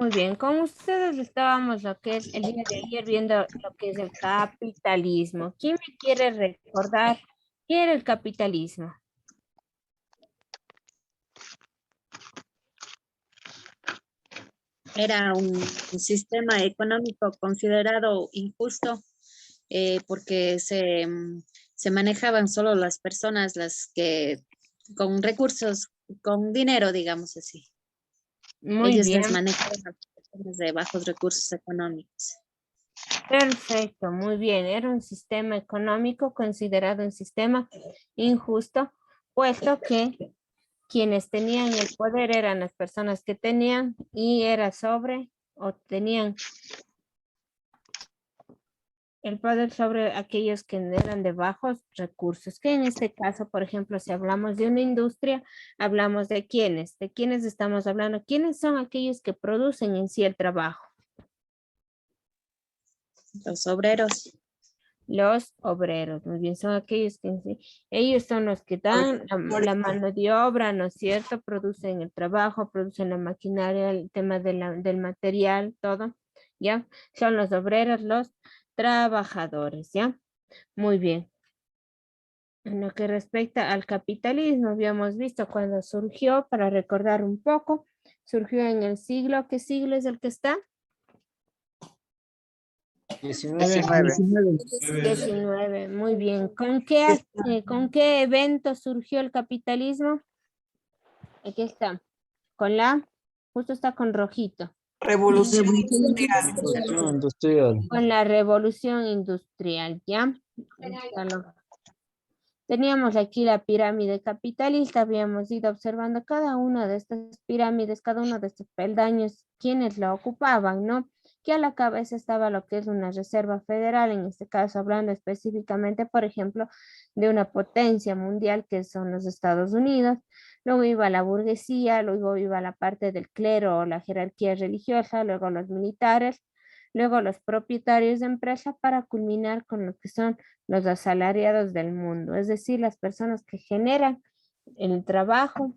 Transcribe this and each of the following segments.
Muy bien, con ustedes estábamos lo que es el día de ayer viendo lo que es el capitalismo. ¿Quién me quiere recordar qué era el capitalismo? Era un sistema económico considerado injusto porque se manejaban solo las personas, las que con recursos, con dinero, digamos así. Muy Ellos les bien, manejaban a las personas de bajos recursos económicos. perfecto, muy bien. Era un sistema económico considerado un sistema injusto, puesto que quienes tenían el poder eran las personas que tenían y era sobre o tenían el poder sobre aquellos que eran de bajos recursos, que en este caso, por ejemplo, si hablamos de una industria, hablamos de quiénes estamos hablando, quiénes son aquellos que producen en sí el trabajo. Los obreros. Los obreros, muy bien, son aquellos que en sí, ellos son los que dan la mano de obra, ¿no es cierto? Producen el trabajo, producen la maquinaria, el tema del material, todo, ¿ya? Son los obreros, los trabajadores, ¿ya? Muy bien. En lo que respecta al capitalismo, habíamos visto cuando surgió, para recordar un poco, surgió en el siglo, ¿qué siglo es el que está? 19. 19, muy bien. ¿Con qué evento surgió el capitalismo? Aquí está, justo está con rojito, Revolución industrial. Revolución industrial. con la revolución industrial, ¿ya? Teníamos aquí la pirámide capitalista, habíamos ido observando cada una de estas pirámides, cada uno de estos peldaños, quienes la ocupaban, ¿no? Que a la cabeza estaba lo que es una reserva federal, en este caso hablando específicamente, por ejemplo, de una potencia mundial que son los Estados Unidos. Luego iba la burguesía, luego iba la parte del clero o la jerarquía religiosa, luego los militares, luego los propietarios de empresa para culminar con lo que son los asalariados del mundo, es decir, las personas que generan el trabajo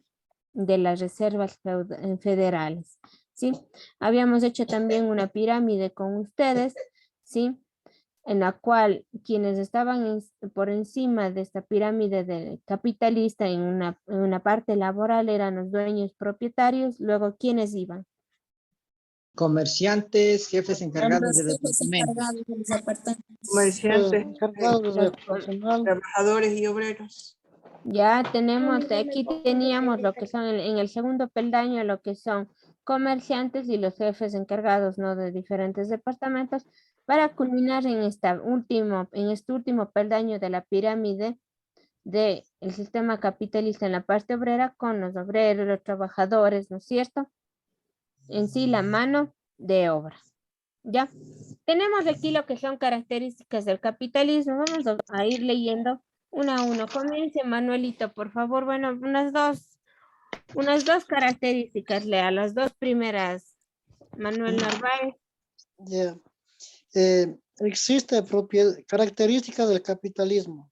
de las reservas federales, ¿sí? Habíamos hecho también una pirámide con ustedes, ¿sí? En la cual quienes estaban por encima de esta pirámide capitalista en una parte laboral eran los dueños propietarios, luego ¿quiénes iban? Comerciantes, jefes encargados de departamentos. Comerciantes, Encargados de personal. trabajadores y obreros. Ya tenemos, aquí teníamos lo que son en el segundo peldaño, lo que son comerciantes y los jefes encargados, ¿no? De diferentes departamentos, para culminar en este último peldaño de la pirámide del sistema capitalista en la parte obrera con los obreros, los trabajadores, ¿no es cierto? En sí, la mano de obra. ¿Ya? Tenemos aquí lo que son características del capitalismo. Vamos a ir leyendo uno a uno. Comience, Manuelito, por favor. Bueno, unas dos características, lea las dos primeras. Manuel Narváez. Ya. Existe características del capitalismo.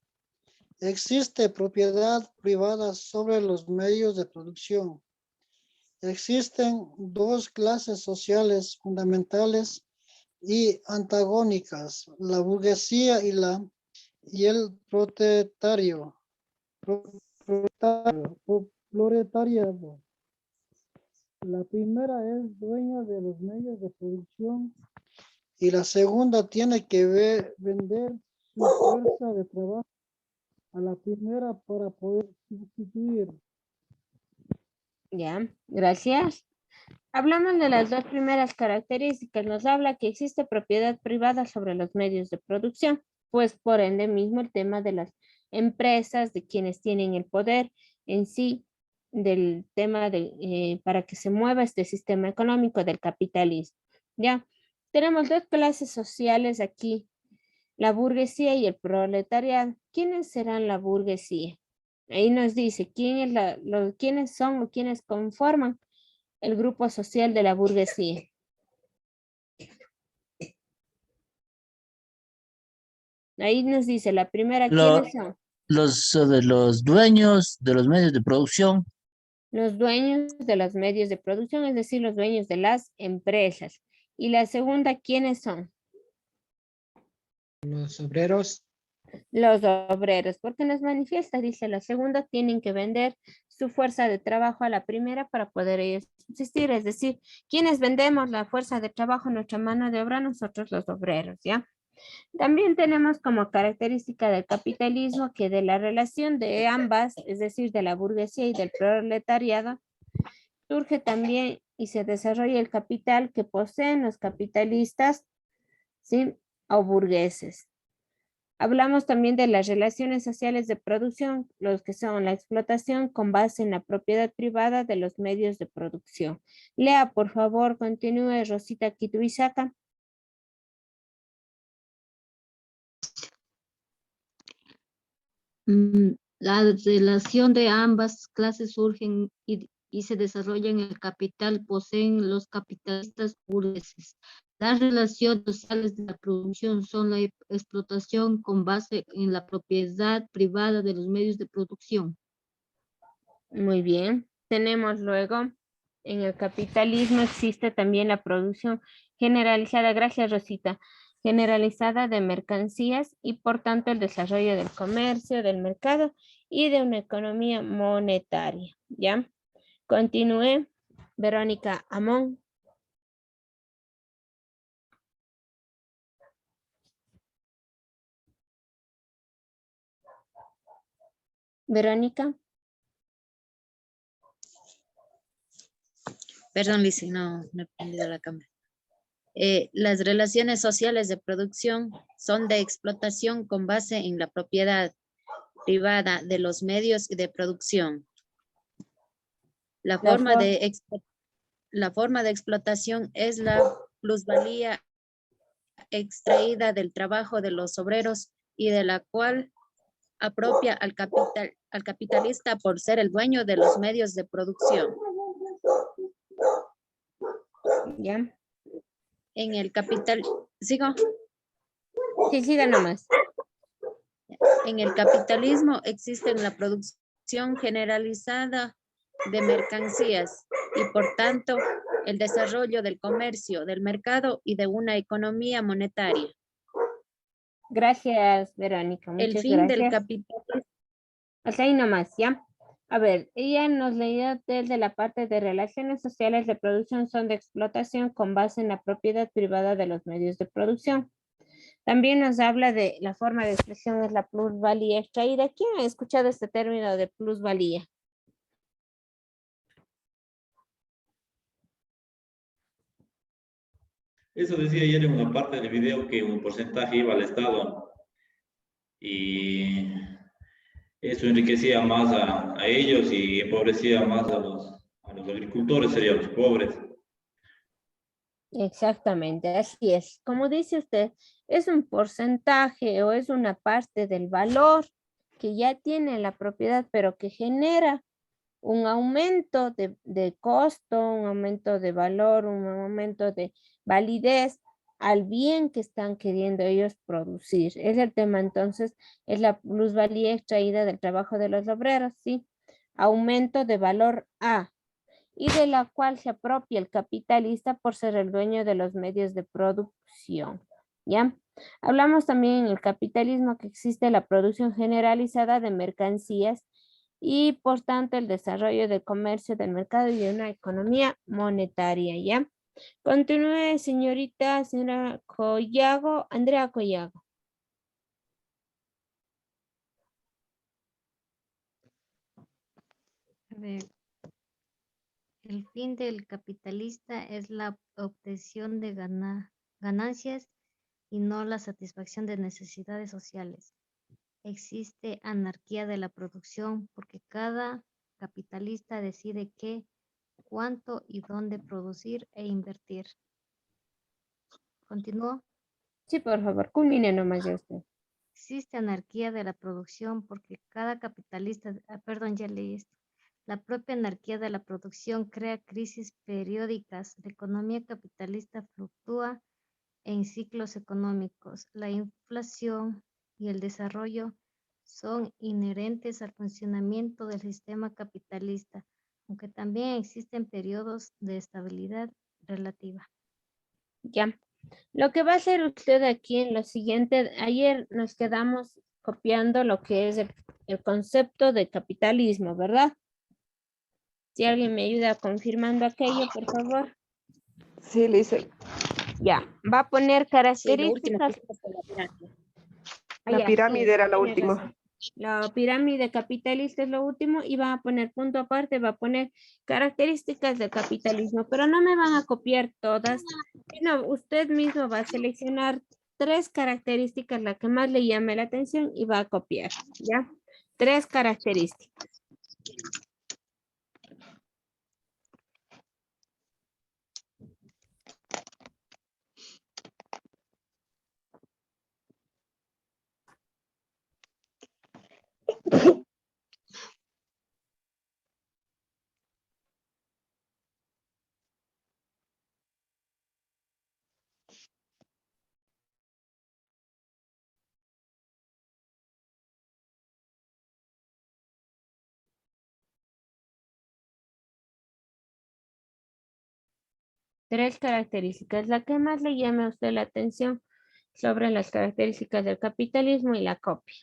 Existe propiedad privada sobre los medios de producción. Existen dos clases sociales fundamentales y antagónicas, la burguesía y el proletariado. La primera es dueña de los medios de producción y la segunda tiene que vender su fuerza de trabajo a la primera para poder sustituir. Ya, gracias. Hablamos de las dos primeras características. Nos habla que existe propiedad privada sobre los medios de producción, pues por ende mismo el tema de las empresas, de quienes tienen el poder en sí, del tema para que se mueva este sistema económico del capitalismo. Ya, tenemos dos clases sociales aquí, la burguesía y el proletariado. ¿Quiénes serán la burguesía? Ahí nos dice quiénes son o quiénes conforman el grupo social de la burguesía. Ahí nos dice la primera, ¿quiénes son? Los dueños de los medios de producción. Los dueños de los medios de producción, es decir, los dueños de las empresas. Y la segunda, ¿quiénes son? Los obreros. Los obreros, porque nos manifiesta, dice la segunda, tienen que vender su fuerza de trabajo a la primera para poder ellos subsistir. Es decir, ¿quiénes vendemos la fuerza de trabajo, nuestra mano de obra? Nosotros los obreros, ¿ya? También tenemos como característica del capitalismo que de la relación de ambas, es decir, de la burguesía y del proletariado, surge también y se desarrolla el capital que poseen los capitalistas, ¿sí? O burgueses. Hablamos también de las relaciones sociales de producción, los que son la explotación con base en la propiedad privada de los medios de producción. Lea, por favor, continúe, Rosita Kituisaca. La relación de ambas clases surgen y se desarrolla en el capital, poseen los capitalistas burgueses. Las relaciones sociales de la producción son la explotación con base en la propiedad privada de los medios de producción. Muy bien. Tenemos luego, en el capitalismo existe también la producción generalizada, gracias Rosita, generalizada de mercancías y por tanto el desarrollo del comercio, del mercado y de una economía monetaria. ¿Ya? Continúe, Verónica Amón. Verónica. Perdón, Lizy, no he prendido la cámara. Las relaciones sociales de producción son de explotación con base en la propiedad privada de los medios de producción. La forma de explotación es la plusvalía extraída del trabajo de los obreros y de la cual apropia al capitalista por ser el dueño de los medios de producción. ¿Ya? En el capital, ¿sigo? Sí, siga nomás. En el capitalismo existe la producción generalizada de mercancías y por tanto el desarrollo del comercio, del mercado y de una economía monetaria. Gracias, Verónica. El Muchas fin del gracias. capitalismo. Hasta ahí nomás, ¿ya? A ver, ella nos leía desde la parte de relaciones sociales de producción son de explotación con base en la propiedad privada de los medios de producción. También nos habla de la forma de expresión es la plusvalía extraída. ¿Quién ha escuchado este término de plusvalía? Eso decía ayer en una parte del video que un porcentaje iba al Estado y eso enriquecía más a ellos y empobrecía más a los agricultores, serían los pobres. Exactamente, así es. Como dice usted, es un porcentaje o es una parte del valor que ya tiene la propiedad, pero que genera un aumento de costo, un aumento de valor, un aumento de validez al bien que están queriendo ellos producir. Es el tema entonces, es la plusvalía extraída del trabajo de los obreros, ¿sí? Aumento de valor A, y de la cual se apropia el capitalista por ser el dueño de los medios de producción. ¿Ya? Hablamos también en el capitalismo que existe la producción generalizada de mercancías y por tanto el desarrollo del comercio, del mercado y de una economía monetaria. ¿Ya? Continúe, señora Collago, Andrea Collago. A ver, el fin del capitalista es la obtención de ganancias y no la satisfacción de necesidades sociales. Existe anarquía de la producción porque cada capitalista decide qué, cuánto y dónde producir e invertir. ¿Continúo? Sí, por favor, culmine nomás ya usted. Existe anarquía de la producción porque cada capitalista, perdón, ya leí esto. La propia anarquía de la producción crea crisis periódicas. La economía capitalista fluctúa en ciclos económicos. La inflación y el desarrollo son inherentes al funcionamiento del sistema capitalista. aunque también existen periodos de estabilidad relativa. Ya. Lo que va a hacer usted aquí en lo siguiente, ayer nos quedamos copiando lo que es el concepto de capitalismo, ¿verdad? Si alguien me ayuda confirmando aquello, por favor. Sí, Lice. Ya, va a poner Sí, lo último que características. hicimos fue la pirámide. La Ya, pirámide sí, era la tiene última. razón. La pirámide capitalista es lo último y va a poner punto aparte, va a poner características del capitalismo, pero no me van a copiar todas, sino usted mismo va a seleccionar 3 características, la que más le llame la atención y va a copiar, ¿ya? 3 características. Tres características, la que más le llame a usted la atención sobre las características del capitalismo y la copia.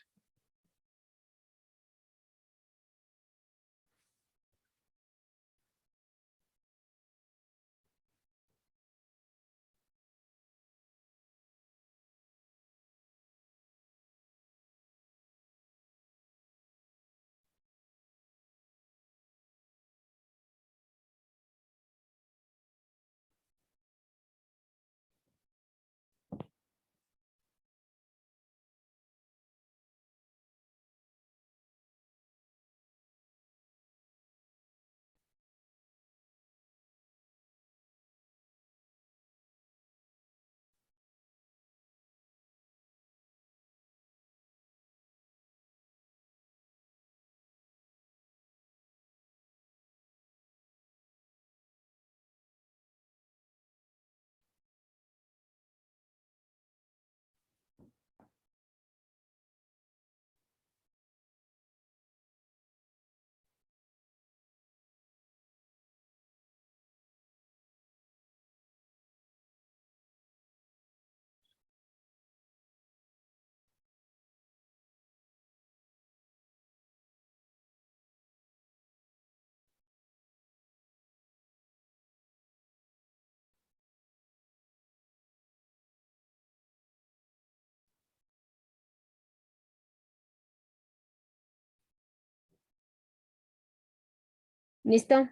¿Listo?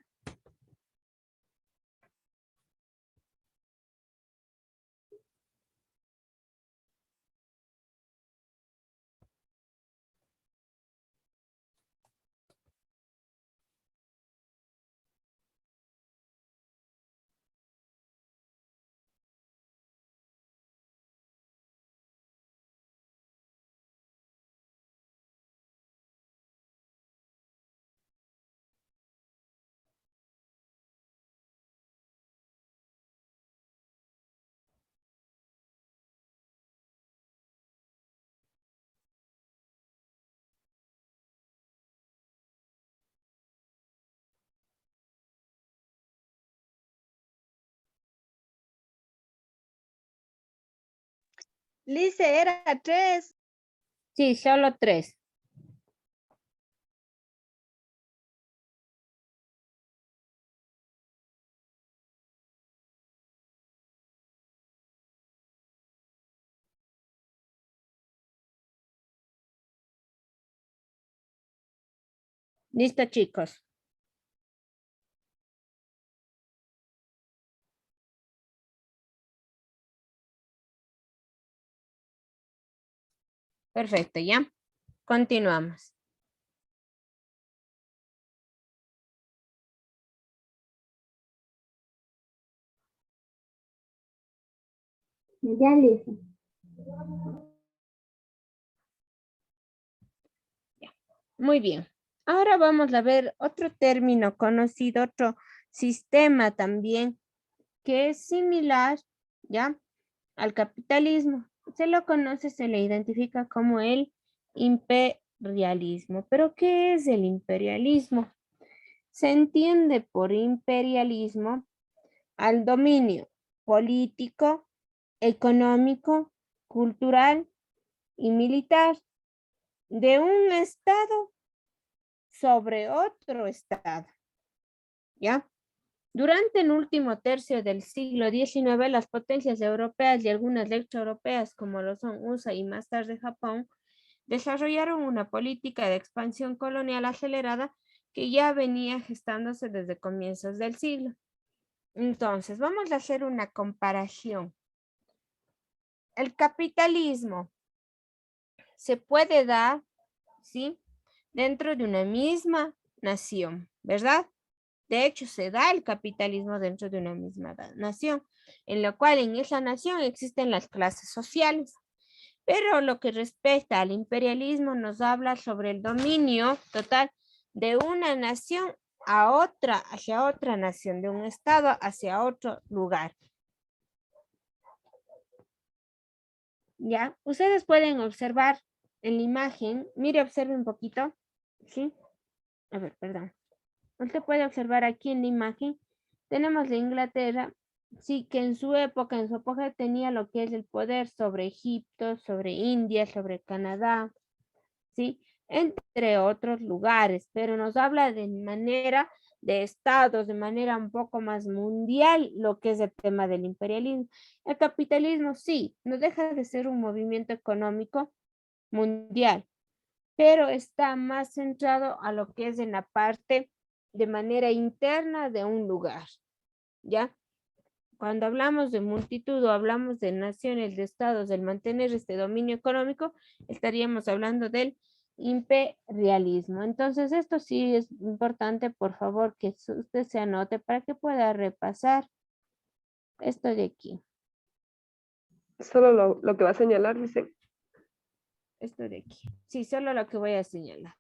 Lice, era 3. Sí, solo 3. Listo, chicos. Perfecto, ya. Continuamos. Ya, Lice. Muy bien. Ahora vamos a ver otro término conocido, otro sistema también, que es similar, ¿ya? Al capitalismo. Se lo conoce, se le identifica como el imperialismo. ¿Pero qué es el imperialismo? Se entiende por imperialismo al dominio político, económico, cultural y militar de un estado sobre otro estado, ¿ya? Durante el último tercio del siglo XIX, las potencias europeas y algunas extraeuropeas, como lo son USA y más tarde Japón, desarrollaron una política de expansión colonial acelerada que ya venía gestándose desde comienzos del siglo. Entonces, vamos a hacer una comparación. El capitalismo se puede dar, ¿sí?, dentro de una misma nación, ¿verdad? De hecho, se da el capitalismo dentro de una misma nación, en lo cual en esa nación existen las clases sociales. Pero lo que respecta al imperialismo nos habla sobre el dominio total de una nación a otra, hacia otra nación, de un estado hacia otro lugar. ¿Ya? Ustedes pueden observar en la imagen, mire, observe un poquito, ¿sí? A ver, perdón. Usted puede observar aquí en la imagen, tenemos la Inglaterra, sí, que en su época tenía lo que es el poder sobre Egipto, sobre India, sobre Canadá, ¿sí? Entre otros lugares, pero nos habla de manera de estados, de manera un poco más mundial, lo que es el tema del imperialismo. El capitalismo sí, no deja de ser un movimiento económico mundial, pero está más centrado a lo que es en la parte de manera interna de un lugar, ¿ya? Cuando hablamos de multitud o hablamos de naciones, de estados, del mantener este dominio económico, estaríamos hablando del imperialismo. Entonces, esto sí es importante, por favor, que usted se anote para que pueda repasar esto de aquí, Solo lo que va a señalar, dice. esto de aquí. Sí, solo lo que voy a señalar.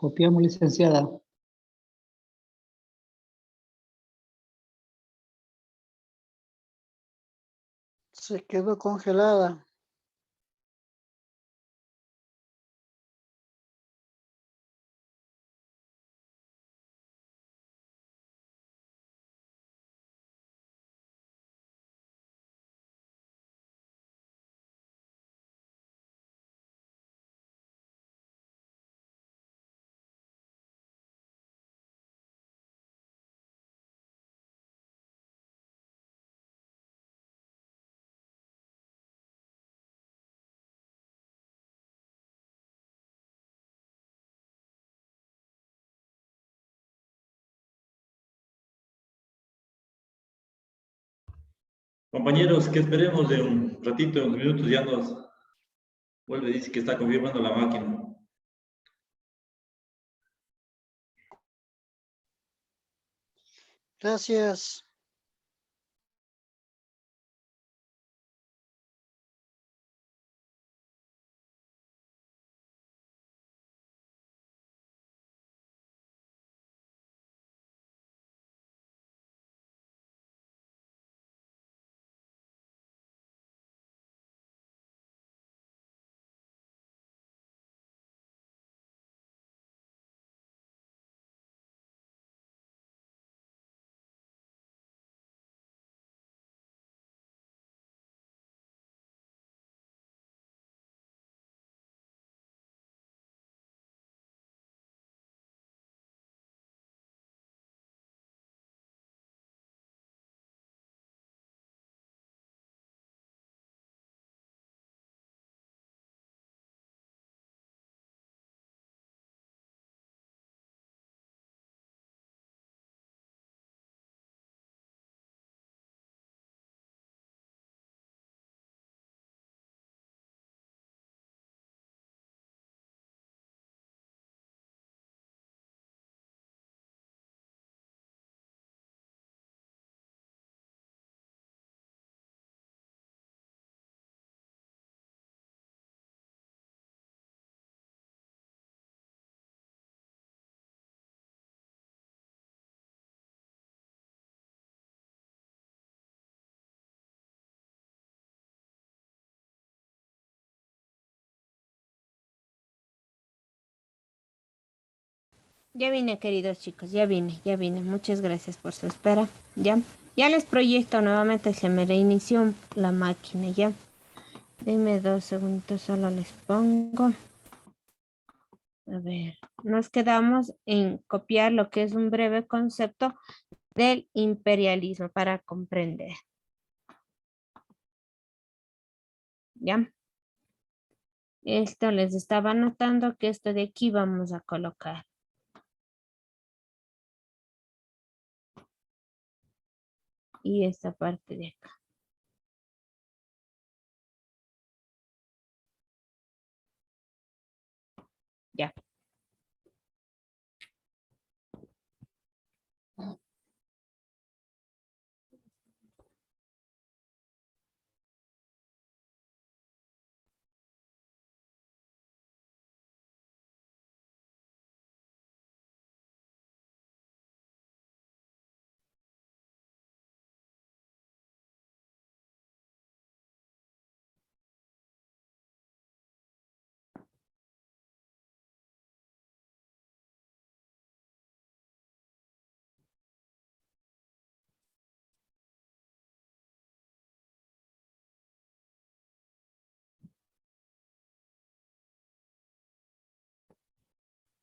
Copiamos, licenciada. Se quedó congelada. Compañeros, que esperemos de un ratito, unos minutos, ya nos vuelve, dice que está confirmando la máquina. Gracias. Ya vine, queridos chicos, ya vine. Muchas gracias por su espera. Ya les proyecto nuevamente, se me reinició la máquina, ya. Deme 2 segundos, solo les pongo. A ver, nos quedamos en copiar lo que es un breve concepto del imperialismo para comprender. ¿Ya? Esto les estaba anotando que esto de aquí vamos a colocar. Y esta parte de acá. Ya.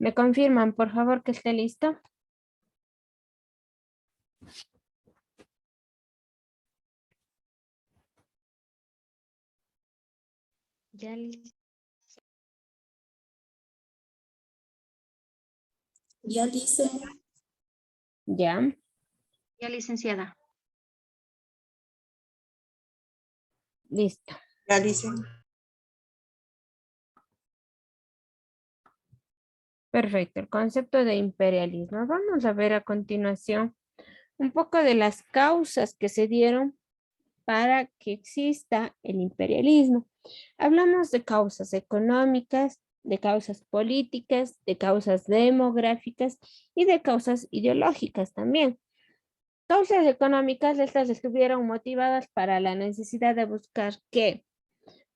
¿Me confirman, por favor, que esté listo? Ya, Ya dice. Ya. ya, licenciada. Listo. Ya dice. Perfecto. El concepto de imperialismo. Vamos a ver a continuación un poco de las causas que se dieron para que exista el imperialismo. Hablamos de causas económicas, de causas políticas, de causas demográficas y de causas ideológicas también. Causas económicas, estas estuvieron motivadas para la necesidad de buscar ¿qué?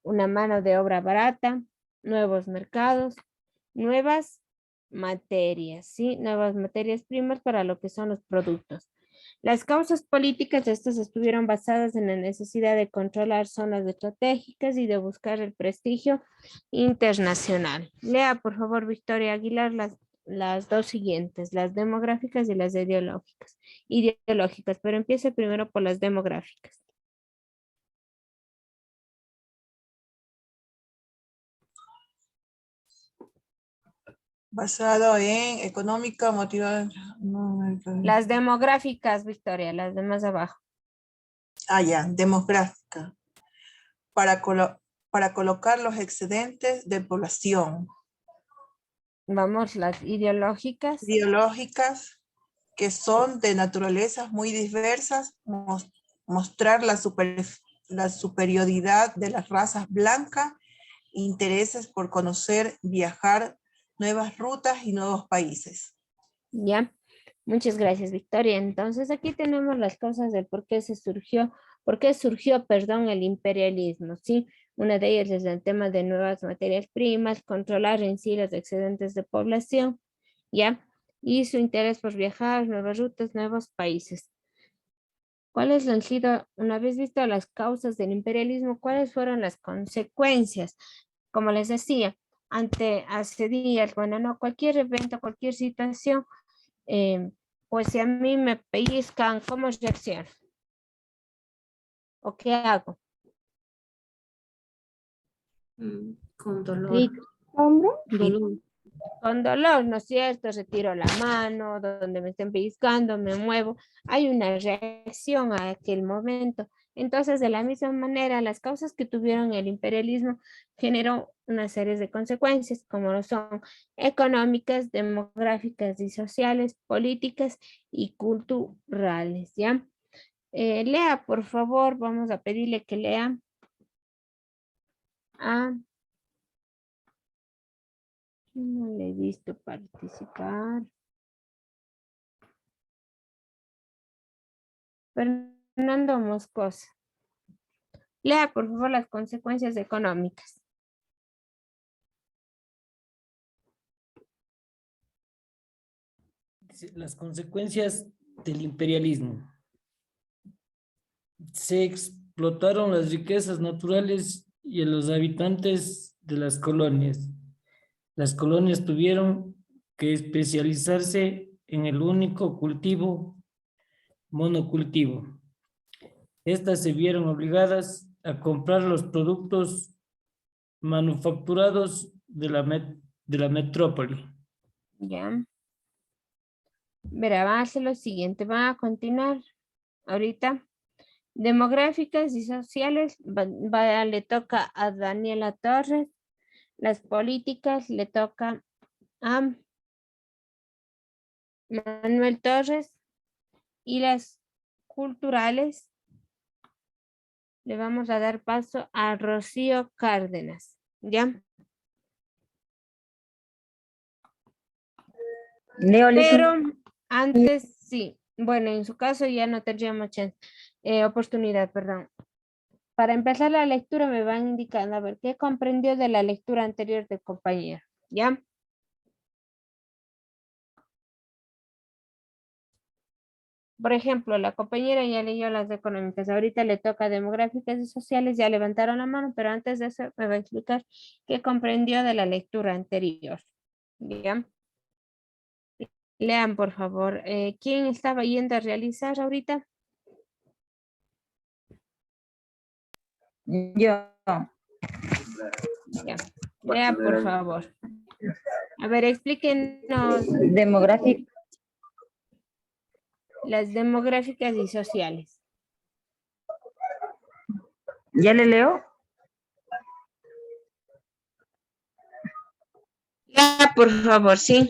Una mano de obra barata, nuevos mercados, nuevas materias, ¿sí? Nuevas materias primas para lo que son los productos. Las causas políticas de estas estuvieron basadas en la necesidad de controlar zonas estratégicas y de buscar el prestigio internacional. Lea, por favor, Victoria Aguilar, las dos siguientes, las demográficas y las ideológicas. Ideológicas, pero empiece primero por las demográficas. Basado en económica, motivada. Las demográficas, Victoria, las de más abajo. Ya, demográfica. Para colocar los excedentes de población. Vamos, las ideológicas. Biológicas, que son de naturalezas muy diversas, mostrar la superioridad de las razas blancas, intereses por conocer, viajar, nuevas rutas y nuevos países. Ya, muchas gracias, Victoria. Entonces aquí tenemos las causas del por qué surgió, perdón, el imperialismo, ¿sí? Una de ellas es el tema de nuevas materias primas, controlar en sí los excedentes de población, ¿ya? Y su interés por viajar, nuevas rutas, nuevos países. ¿Cuáles han sido, una vez visto las causas del imperialismo, cuáles fueron las consecuencias? Como les decía, hace días, bueno, no, cualquier evento, cualquier situación, pues si a mí me pellizcan, ¿cómo reacciono? ¿O qué hago? Con dolor. Grito. Dolor. Con dolor, ¿no es cierto? Retiro la mano, donde me estén pellizcando, me muevo. Hay una reacción a aquel momento. Entonces, de la misma manera, las causas que tuvieron el imperialismo generó una serie de consecuencias, como lo son económicas, demográficas y sociales, políticas y culturales, ¿ya? Lea, por favor, vamos a pedirle que lea. No le he visto participar. Fernando Moscoso. Lea, por favor, las consecuencias económicas. Las consecuencias del imperialismo. Se explotaron las riquezas naturales y a los habitantes de las colonias. Las colonias tuvieron que especializarse en el único cultivo, monocultivo. Estas se vieron obligadas a comprar los productos manufacturados de la metrópoli. Ya. Verá, va a hacer lo siguiente, va a continuar ahorita. Demográficas y sociales, le toca a Daniela Torres. Las políticas le toca a Manuel Torres. Y las culturales le vamos a dar paso a Rocío Cárdenas. ¿Ya? Pero antes, sí. Bueno, en su caso ya no tendríamos oportunidad, perdón. Para empezar la lectura me van indicando, a ver, ¿qué comprendió de la lectura anterior del compañero? ¿Ya? Por ejemplo, la compañera ya leyó las económicas, ahorita le toca demográficas y sociales, ya levantaron la mano, pero antes de eso me va a explicar qué comprendió de la lectura anterior. ¿Ya? Lean, por favor. ¿Quién estaba yendo a realizar ahorita? Yo. Ya. Lea, por favor. A ver, explíquenos Demográfico. las demográficas y sociales. ¿Ya le leo? Lea, por favor, sí.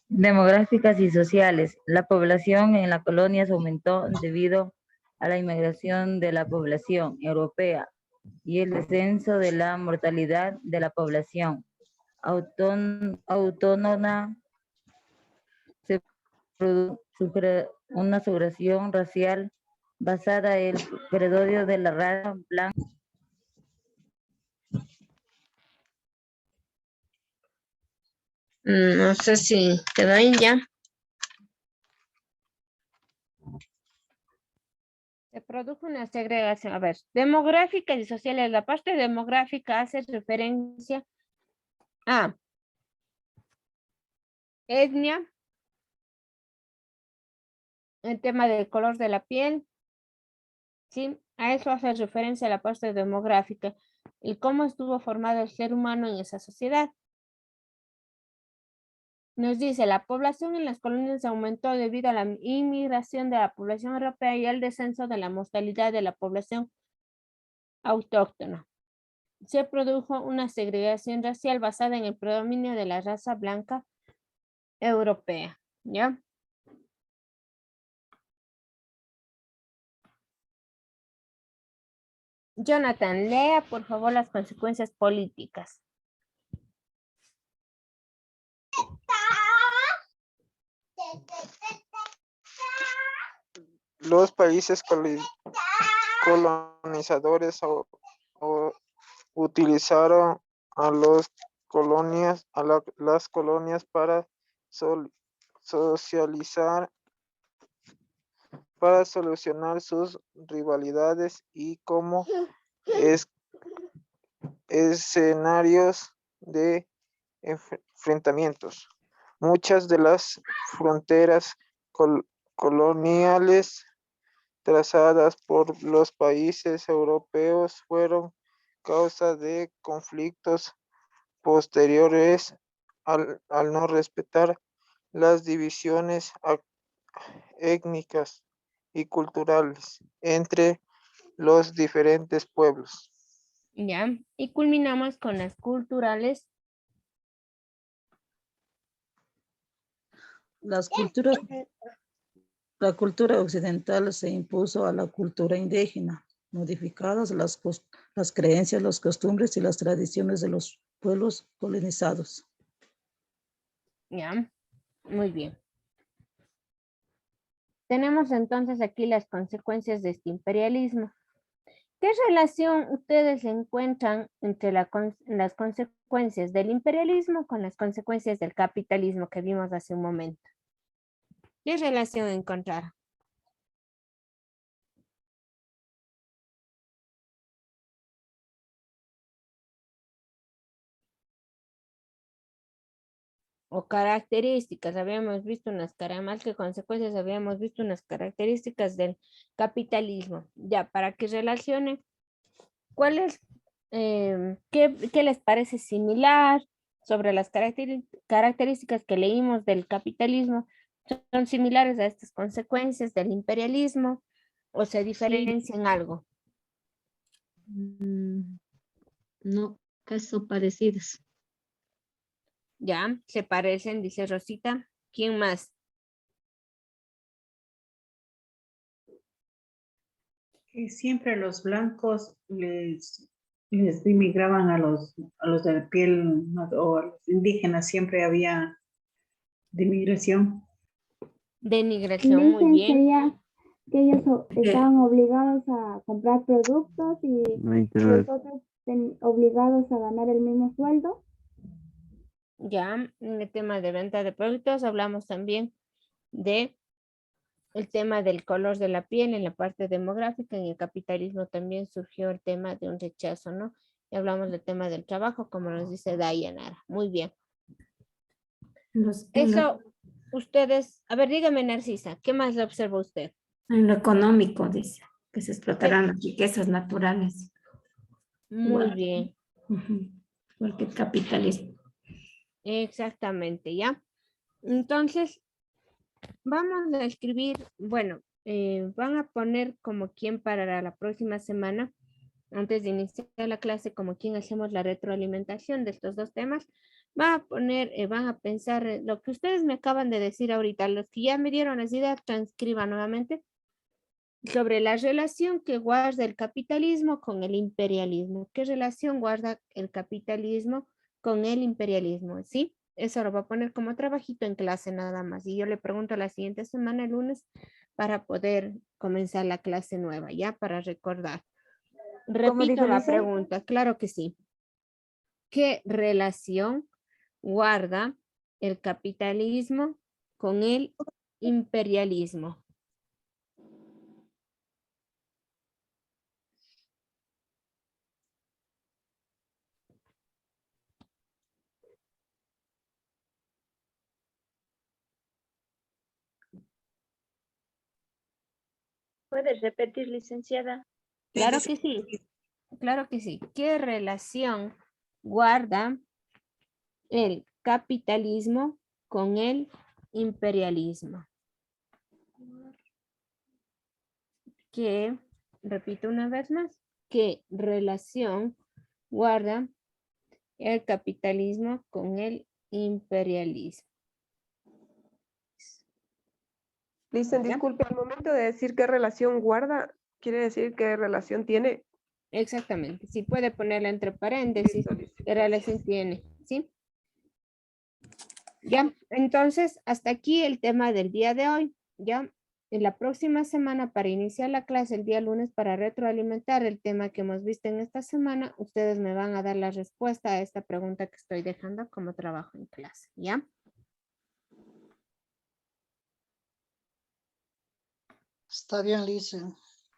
Demográficas y sociales. La población en las colonias aumentó debido a la inmigración de la población europea y el descenso de la mortalidad de la población autónoma. Se produjo una segregación racial basada en el predominio de la raza blanca. No sé si te doy ya. Se produjo una segregación. A ver, demográficas y sociales. La parte demográfica hace referencia a etnia, el tema del color de la piel, ¿sí? A eso hace referencia la parte demográfica y cómo estuvo formado el ser humano en esa sociedad. Nos dice, la población en las colonias aumentó debido a la inmigración de la población europea y el descenso de la mortalidad de la población autóctona. Se produjo una segregación racial basada en el predominio de la raza blanca europea, ¿ya? Jonathan, lea por favor las consecuencias políticas. Los países colonizadores utilizaron a las colonias para solucionar sus rivalidades y como escenarios de enfrentamientos. Muchas de las fronteras coloniales trazadas por los países europeos fueron causa de conflictos posteriores al no respetar las divisiones étnicas y culturales entre los diferentes pueblos. Ya, y culminamos con las culturales. La cultura occidental se impuso a la cultura indígena, modificadas las creencias, las costumbres y las tradiciones de los pueblos colonizados. Ya, muy bien. Tenemos entonces aquí las consecuencias de este imperialismo. ¿Qué relación ustedes encuentran entre las consecuencias del imperialismo con las consecuencias del capitalismo que vimos hace un momento? ¿Qué relación encontraron? O características, habíamos visto más que consecuencias, habíamos visto unas características del capitalismo. Ya, para que relacionen, ¿cuáles, qué les parece similar sobre las características que leímos del capitalismo? ¿Son similares a estas consecuencias del imperialismo o se diferencian algo? No, caso parecidos. Ya, se parecen, dice Rosita. ¿Quién más? Que siempre los blancos les demigraban a los de piel o a los indígenas, siempre había demigración. Denigración, muy bien. Sería que ellos estaban obligados a comprar productos y nosotros obligados a ganar el mismo sueldo. Ya, en el tema de venta de productos hablamos también de el tema del color de la piel en la parte demográfica. En el capitalismo también surgió el tema de un rechazo, ¿no? Y hablamos del tema del trabajo, como nos dice Dayanara. Muy bien. Eso, ustedes, a ver, dígame, Narcisa, ¿qué más le observa usted? En lo económico, dice, que se explotarán las riquezas naturales. Muy bien. Igual que el capitalismo. Exactamente, ¿ya? Entonces, vamos a escribir, bueno, van a poner como quien para la próxima semana, antes de iniciar la clase, como quien hacemos la retroalimentación de estos dos temas. Van a poner, van a pensar lo que ustedes me acaban de decir ahorita, los que ya me dieron las ideas, transcriban nuevamente sobre la relación que guarda el capitalismo con el imperialismo. ¿Qué relación guarda el capitalismo con el imperialismo? ¿Sí? Eso lo va a poner como trabajito en clase nada más. Y yo le pregunto la siguiente semana, el lunes, para poder comenzar la clase nueva, ¿ya? Para recordar. Repito la pregunta, claro que sí. ¿Qué relación guarda el capitalismo con el imperialismo? ¿Puede repetir, licenciada? Claro que sí, claro que sí. ¿Qué relación guarda el capitalismo con el imperialismo? ¿Qué, repito una vez más, qué relación guarda el capitalismo con el imperialismo? Listen, disculpe, al momento de decir qué relación guarda, ¿quiere decir qué relación tiene? Exactamente, si puede ponerla entre paréntesis, qué relación tiene, ¿sí? Ya, entonces, hasta aquí el tema del día de hoy, ya. En la próxima semana, para iniciar la clase el día lunes, para retroalimentar el tema que hemos visto en esta semana, ustedes me van a dar la respuesta a esta pregunta que estoy dejando como trabajo en clase, ¿ya? Está bien, Lisa.